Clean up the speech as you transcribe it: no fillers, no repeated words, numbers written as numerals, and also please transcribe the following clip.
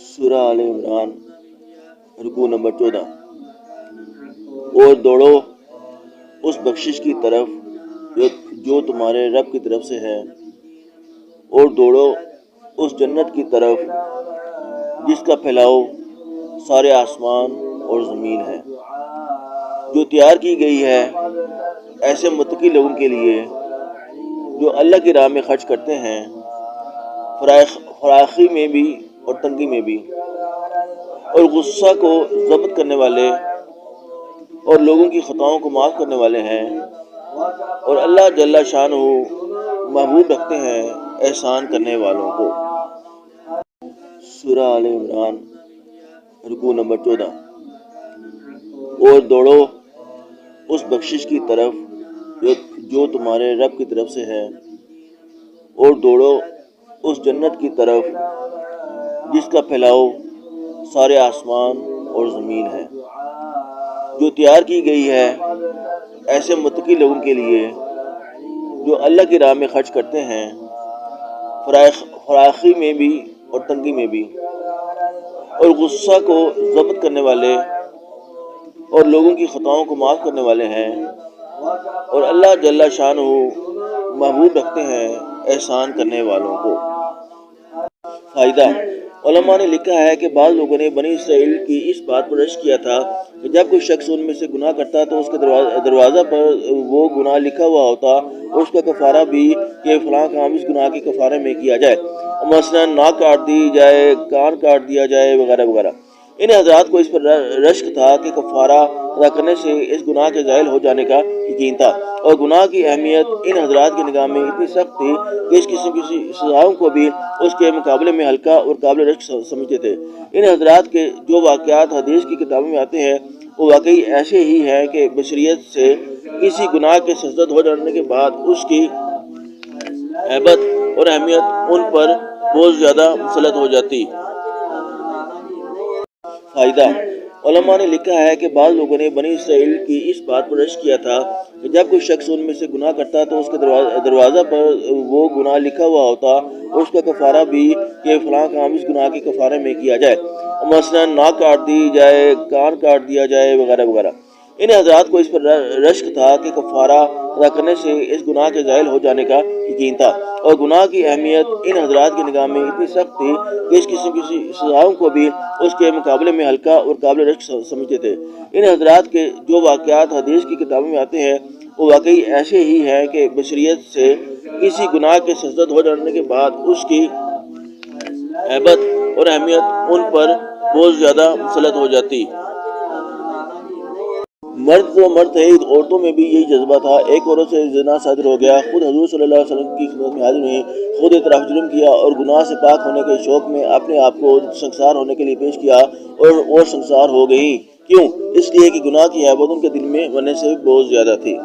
سورہ آل عمران رکوع نمبر 14۔ اور دوڑو اس بخشش کی طرف جو تمہارے رب کی طرف سے ہے، اور دوڑو اس جنت کی طرف جس کا پھیلاؤ سارے آسمان اور زمین ہے، جو تیار کی گئی ہے ایسے متقی لوگوں کے لیے جو اللہ کی راہ میں خرچ کرتے ہیں، فراخی میں بھی اور تنگی میں بھی، اور غصہ کو ضبط کرنے والے اور لوگوں کی خطاؤں کو معاف کرنے والے ہیں، اور اللہ جل شانہ محبوب رکھتے ہیں احسان کرنے والوں کو۔ سورہ آل عمران رکوع نمبر 14۔ اور دوڑو اس بخشش کی طرف جو تمہارے رب کی طرف سے ہے، اور دوڑو اس جنت کی طرف جس کا پھیلاؤ سارے آسمان اور زمین ہے، جو تیار کی گئی ہے ایسے متقی لوگوں کے لیے جو اللہ کی راہ میں خرچ کرتے ہیں، فراخی میں بھی اور تنگی میں بھی، اور غصہ کو ضبط کرنے والے اور لوگوں کی خطاؤں کو معاف کرنے والے ہیں، اور اللہ جل شانہ محبوب رکھتے ہیں احسان کرنے والوں کو۔ فائدہ: علماء نے لکھا ہے کہ بعض لوگوں نے بنی اسرائیل کی اس بات پر رشک کیا تھا کہ جب کوئی شخص ان میں سے گناہ کرتا تو اس کے دروازہ پر وہ گناہ لکھا ہوا ہوتا، اور اس کا کفارہ بھی کہ فلاں کام اس گناہ کے کفارے میں کیا جائے، مثلا ناک کاٹ دی جائے، کان کاٹ دیا جائے، وغیرہ وغیرہ۔ ان حضرات کو اس پر رشک تھا کہ کفارہ ادا کرنے سے اس گناہ کے زائل ہو جانے کا یقین تھا، اور گناہ کی اہمیت ان حضرات کی نگاہ میں اتنی سخت تھی کہ اس قسم کی سزاؤں کو بھی اس کے مقابلے میں ہلکا اور قابل رشک سمجھتے تھے۔ ان حضرات کے جو واقعات حدیث کی کتابوں میں آتے ہیں وہ واقعی ایسے ہی ہیں کہ بشریت سے کسی گناہ کے سرزد ہو جانے کے بعد اس کی ہیبت اور اہمیت ان پر بہت زیادہ مسلط ہو جاتی۔ فائدہ: علماء نے لکھا ہے کہ بعض لوگوں نے بنی اسرائیل کی اس بات پر رشک کیا تھا کہ جب کوئی شخص ان میں سے گناہ کرتا تو اس کے دروازہ پر وہ گناہ لکھا ہوا ہوتا، اور اس کا کفارہ بھی کہ فلاں کام اس گناہ کے کفارے میں کیا جائے، مثلا ناک کاٹ دی جائے، کان کاٹ دیا جائے، وغیرہ وغیرہ۔ ان حضرات کو اس پر رشک تھا کہ کفارہ ادا کرنے سے اس گناہ کے زائل ہو جانے کا یقین تھا، اور گناہ کی اہمیت ان حضرات کی نگاہ میں اتنی سخت تھی کہ اس قسم کی سزاؤں کو بھی اس کے مقابلے میں ہلکا اور قابل رشک سمجھتے تھے۔ ان حضرات کے جو واقعات حدیث کی کتابوں میں آتے ہیں وہ واقعی ایسے ہی ہیں کہ بشریت سے کسی گناہ کے سرزد ہو جانے کے بعد اس کی ہیبت اور اہمیت ان پر بہت زیادہ مسلط ہو جاتی۔ مرد تو مرد تھے، عورتوں میں بھی یہی جذبہ تھا۔ ایک عورت سے زنا صادر ہو گیا، خود حضور صلی اللہ علیہ وسلم کی خدمت میں حاضر ہوئی، خود اعتراف جرم کیا اور گناہ سے پاک ہونے کے شوق میں اپنے آپ کو سنگسار ہونے کے لیے پیش کیا، اور وہ سنگسار ہو گئی۔ کیوں؟ اس لیے کہ گناہ کی ہیبت ان کے دل میں بننے سے بہت زیادہ تھی۔